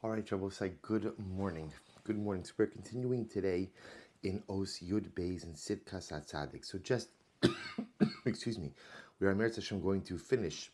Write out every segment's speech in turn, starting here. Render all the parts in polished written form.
All right, Shabbosai, good morning. Good morning. So we're continuing today in Os Yud Beis and Tzidkas Hatzaddik. So just, excuse me, we are Meretz Hashem going to finish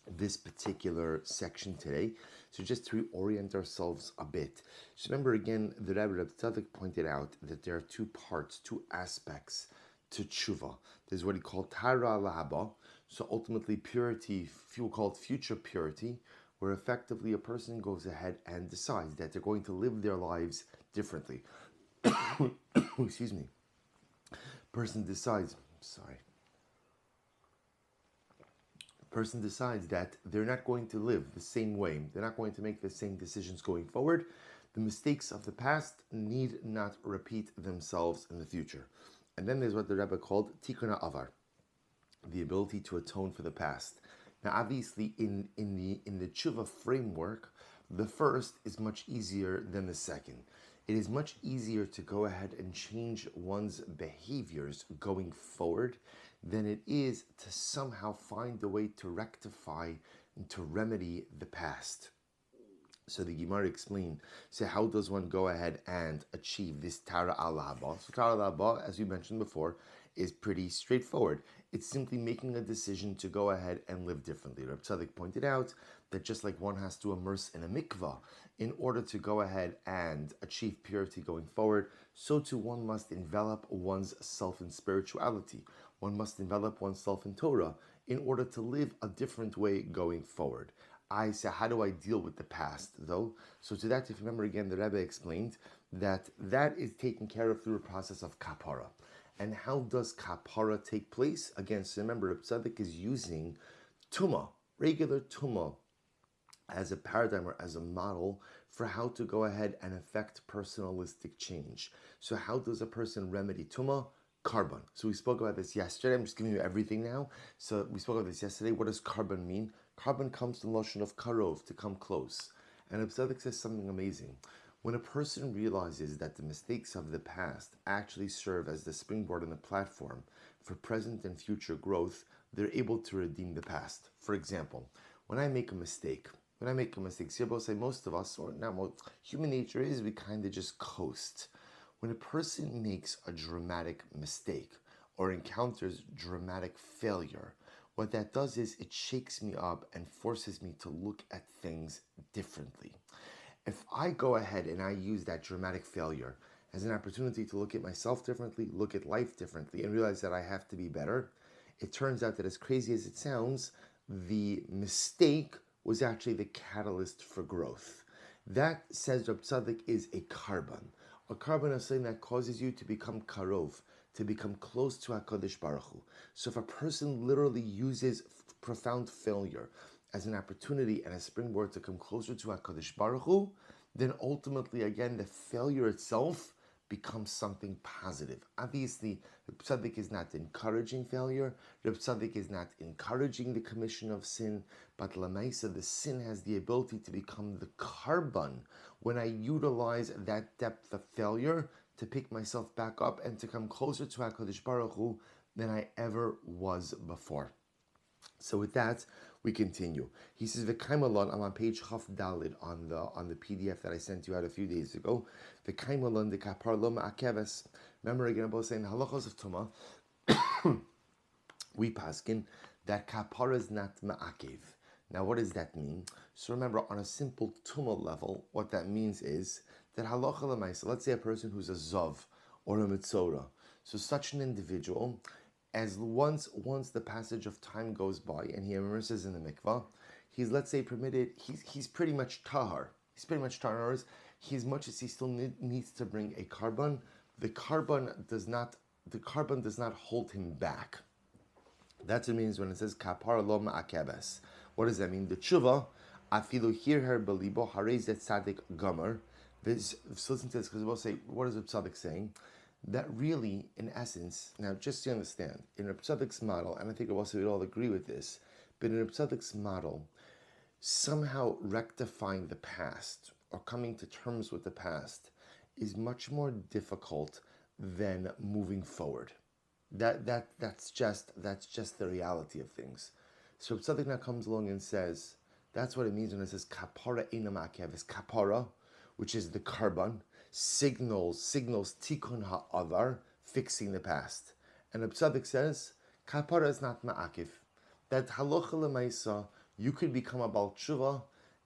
this particular section today. So just to reorient ourselves a bit. So remember again, the Rebbe Hatzaddik pointed out that there are two parts, two aspects to tshuva. There's what he called Tara Lahaba, so ultimately purity, we'll call it future purity, where effectively a person goes ahead and decides that they're going to live their lives differently. Excuse me. Person decides that they're not going to live the same way. They're not going to make the same decisions going forward. The mistakes of the past need not repeat themselves in the future. And then there's what the Rebbe called Tikkun Avar, the ability to atone for the past. Now, obviously, in the tshuva framework, the first is much easier than the second. It is much easier to go ahead and change one's behaviors going forward than it is to somehow find a way to rectify and to remedy the past. So the Gemara explained, so how does one go ahead and achieve this Tara al-Haba? So Tara al-Haba, as we mentioned before, is pretty straightforward. It's simply making a decision to go ahead and live differently. Reb Tzaddik pointed out that just like one has to immerse in a mikvah in order to go ahead and achieve purity going forward, so too one must envelop one's self in spirituality. One must envelop oneself in Torah in order to live a different way going forward. I say, how do I deal with the past, though? So to that, if you remember again, the Rebbe explained that is taken care of through a process of kapara. And how does kapara take place? Again, so remember, Hatzaddik is using tumah, regular tumah, as a paradigm or as a model for how to go ahead and affect personalistic change. So how does a person remedy tumah? Carbon. So we spoke about this yesterday. I'm just giving you everything now. So we spoke about this yesterday. What does carbon mean? Carbon comes from the notion of karov, to come close. And Hatzaddik says something amazing. When a person realizes that the mistakes of the past actually serve as the springboard and the platform for present and future growth, they're able to redeem the past. For example, when I make a mistake, say most of us, or not most, human nature is we kind of just coast. When a person makes a dramatic mistake or encounters dramatic failure, what that does is it shakes me up and forces me to look at things differently. If I go ahead and I use that dramatic failure as an opportunity to look at myself differently, look at life differently, and realize that I have to be better, it turns out that as crazy as it sounds, the mistake was actually the catalyst for growth. That, says Reb Tzaddik, is a carbon. A carbon is something that causes you to become karov, to become close to HaKadosh Baruch Hu. So if a person literally uses profound failure as an opportunity and a springboard to come closer to HaKadosh Baruch Hu, then ultimately, again, the failure itself becomes something positive. Obviously, Reb Tzaddik is not encouraging failure. Reb Tzaddik is not encouraging the commission of sin. But Lamaisa, the sin has the ability to become the carbon when I utilize that depth of failure to pick myself back up and to come closer to HaKadosh Baruch Hu than I ever was before. So with that, we continue. He says, "V'kaimalon." I'm on page Chaf Dalid on the PDF that I sent you out a few days ago. V'kaimalon de kapar lo ma'akeves. Remember again about saying halachos of tumah. We paskin that kapara is not ma'akev. Now, what does that mean? So remember, on a simple tumah level, what that means is that halacha l'maisa. Let's say a person who's a zav or a mitzora. So such an individual, as once the passage of time goes by and he immerses in the mikvah, he's, let's say, permitted, he's pretty much tahar. He's pretty much tahar. He, as much as he still needs to bring a carbon, the carbon does not hold him back. That's what it means when it says kapar lo ma'akebes. What does that mean? The tshuva, afilu hirher belibo harei zet tzaddik gomer. So listen to this, because we'll say, what is the tzaddik saying? That really, in essence, now just to understand, in Reb Tzaddik's model, and I think we'd all agree with this, but in Reb Tzaddik's model, somehow rectifying the past or coming to terms with the past is much more difficult than moving forward. That's just the reality of things. So Tzaddik now comes along and says, That's what it means when it says kapara inamakev. Is kapara, which is the carbon, signals tikkun ha'avar, fixing the past. And the Tzaddik says, kapara is not ma'akiv. That halacha l'maisa, you could become a Baal Tshuva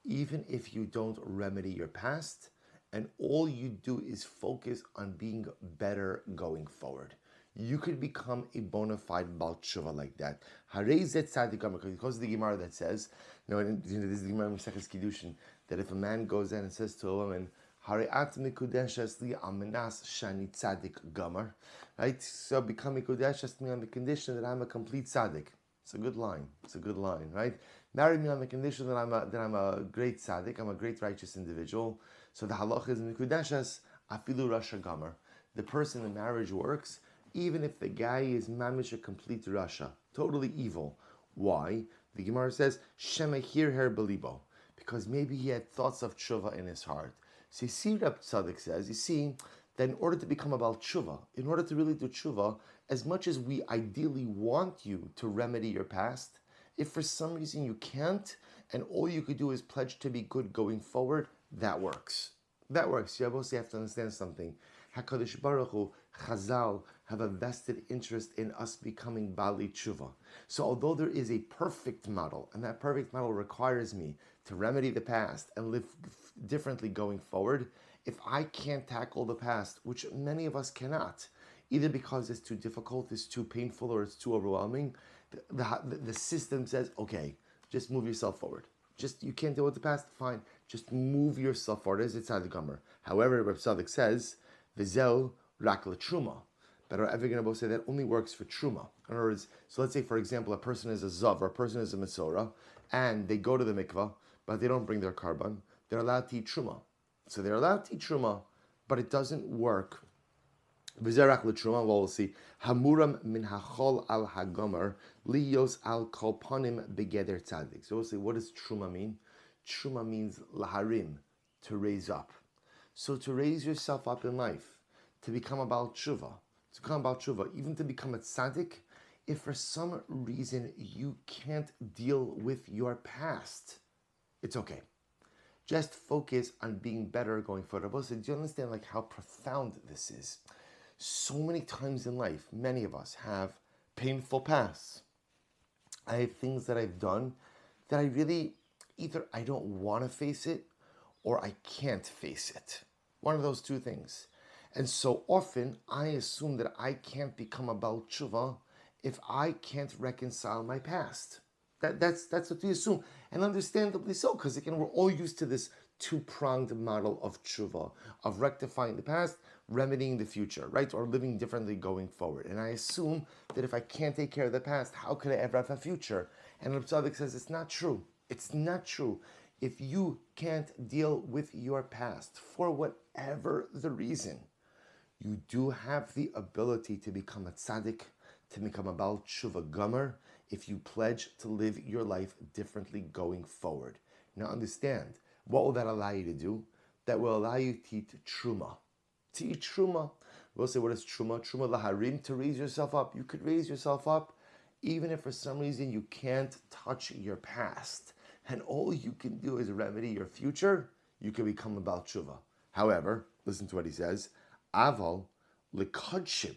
even if you don't remedy your past, and all you do is focus on being better going forward. You could become a bona fide Baal Tshuva like that. Harei zet tzaddik gamar, because the Gemara that says, this is the Gemara in Mesechus Kiddushin, that if a man goes in and says to a woman, Harei at mikudeshes li amenas shani tzaddik gamar, right? So become mikudeshes me on the condition that I'm a complete tzaddik. It's a good line. Right? Marry me on the condition that I'm a great tzaddik, I'm a great righteous individual. So the halach is mikudeshes afilu rasha gamar. The person in marriage works even if the guy is mamish a complete rasha, totally evil. Why? The Gemara says shema hir her belibo, because maybe he had thoughts of tshuva in his heart. So you see, Reb Tzaddik says, that in order to become a Baal Tshuva, in order to really do tshuva, as much as we ideally want you to remedy your past, if for some reason you can't, and all you could do is pledge to be good going forward, that works. That works. You also have to understand something. HaKadosh Baruch Hu, Chazal, have a vested interest in us becoming Bali Tshuva. So although there is a perfect model, and that perfect model requires me to remedy the past and live differently going forward, if I can't tackle the past, which many of us cannot, either because it's too difficult, it's too painful, or it's too overwhelming, the system says, okay, just move yourself forward. You can't deal with the past, fine. Just move yourself forward as it's Tzaddik Gomer. However, Reb Tzaddik says, V'zel rak l'truma. But our Evigan say that only works for truma. In other words, so let's say, for example, a person is a zav, or a person is a mesorah, and they go to the mikvah, but they don't bring their carbon. They're allowed to eat truma. So they're allowed to eat truma, but it doesn't work. V'zerak l'truma, well, we'll see. Hamuram min hachol al hagomer liyos al kolponim begeder tzaddik. So we'll see, what does truma mean? Truma means laharim, to raise up. So to raise yourself up in life, to become a Baal Tshuva, even to become a tzaddik, if for some reason you can't deal with your past, it's okay. Just focus on being better going forward. So do you understand how profound this is? So many times in life, many of us have painful pasts. I have things that I've done that I really, either I don't want to face it or I can't face it. One of those two things. And so often I assume that I can't become a Baal Tshuva if I can't reconcile my past. That's what we assume. And understandably so, because again, we're all used to this two-pronged model of tshuva, of rectifying the past, remedying the future, right? Or living differently going forward. And I assume that if I can't take care of the past, how could I ever have a future? And Reb Tzaddik says it's not true. It's not true. If you can't deal with your past for whatever the reason, you do have the ability to become a tzaddik, to become a Baal Tshuva Gomer, if you pledge to live your life differently going forward. Now understand, what will that allow you to do? That will allow you to eat truma. To eat truma. We'll say, what is truma? Truma laharim, to raise yourself up. You could raise yourself up even if for some reason you can't touch your past. And all you can do is remedy your future, you can become a Baal Tshuva. However, listen to what he says, Aval lekadshim.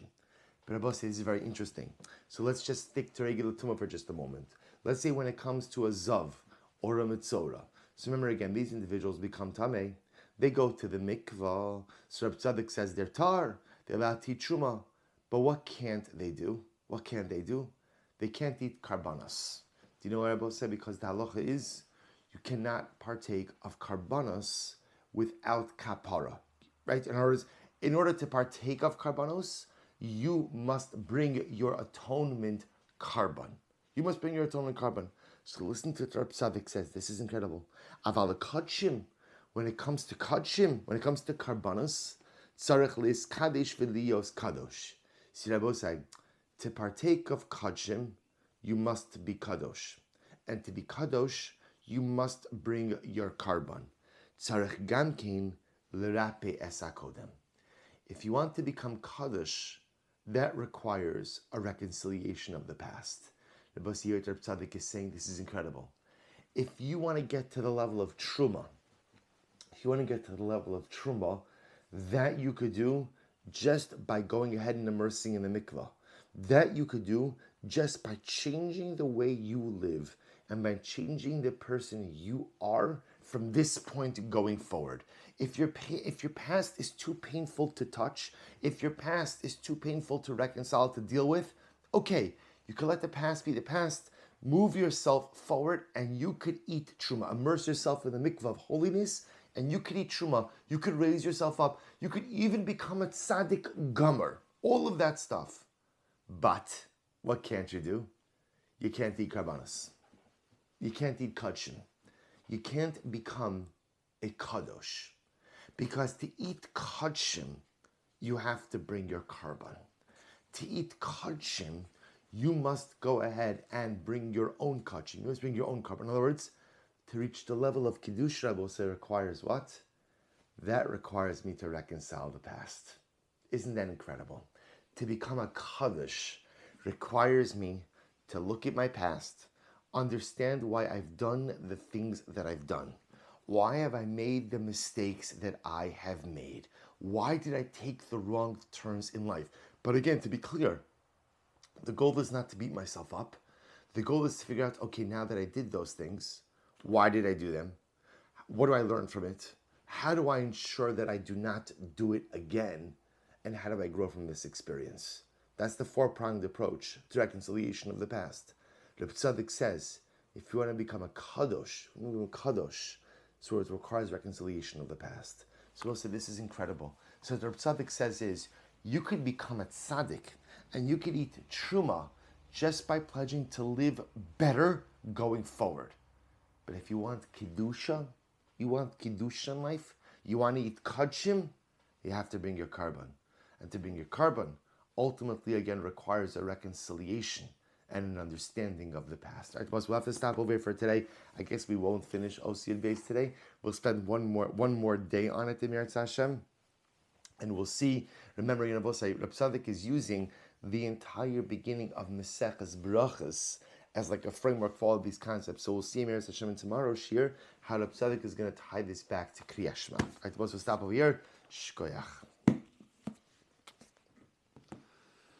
But Rabbi says this is very interesting. So let's just stick to regular tumah for just a moment. Let's say when it comes to a zav or a mitzorah. So remember again, these individuals become tameh. They go to the mikvah. So Rabbi Tzaddik says they're tar. They're allowed to eat truma. But what can't they do? They can't eat karbanos. Do you know what Rabbi said? Because the halacha is you cannot partake of karbanos without kapara. Right? In other words, in order to partake of karbanos, you must bring your atonement carbon. So listen to what Reb Tzaddik says. This is incredible. Aval kadshim, when it comes to karbanos, tzarech lis kadesh v'liyos kadosh. See, Rabbi say, to partake of kadshim, you must be kadosh, and to be kadosh, you must bring your carbon. Tzarech gamkein l'rape esakodem. If you want to become kadosh, that requires a reconciliation of the past. The Reb Tzaddik is saying this is incredible. if you want to get to the level of truma, that you could do just by going ahead and immersing in the mikvah. That you could do just by changing the way you live and by changing the person you are from this point going forward. If your past is too painful to touch, if your past is too painful to reconcile, to deal with, okay, you can let the past be the past, move yourself forward, and you could eat truma. Immerse yourself in the mikvah of holiness, and you could eat truma. You could raise yourself up. You could even become a tzaddik gomer. All of that stuff. But what can't you do? You can't eat karbanos. You can't eat kachim. You can't become a kadosh. Because to eat kachim, you have to bring your karban. To eat kachim, you must go ahead and bring your own kachim. You must bring your own karban. In other words, to reach the level of kiddush, Rebbe will say, requires what? That requires me to reconcile the past. Isn't that incredible? To become a kaddish requires me to look at my past, understand why I've done the things that I've done. Why have I made the mistakes that I have made? Why did I take the wrong turns in life? But again, to be clear, the goal is not to beat myself up. The goal is to figure out, okay, now that I did those things, why did I do them? What do I learn from it? How do I ensure that I do not do it again? And how do I grow from this experience? That's the four-pronged approach to reconciliation of the past. The Tzaddik says, if you want to become a kadosh, so it requires reconciliation of the past. So we'll say this is incredible. So what the Tzaddik says is, you could become a tzaddik, and you could eat truma just by pledging to live better going forward. But if you want kedusha, you want kedusha in life, you want to eat kachim, you have to bring your karban. And to bring your karban, ultimately again requires a reconciliation and an understanding of the past. All right, boss, we'll have to stop over here for today. I guess we won't finish Osiyad Base today. We'll spend one more day on it, Emir Hashem, and we'll see. Remember, Reb Tzaddik is using the entire beginning of Maseches Brachas as like a framework for all of these concepts. So we'll see Emir Hashem in tomorrow's shir how Reb Tzaddik is going to tie this back to Kriyat Shema. All right, boss, we'll stop over here. Shkoyach.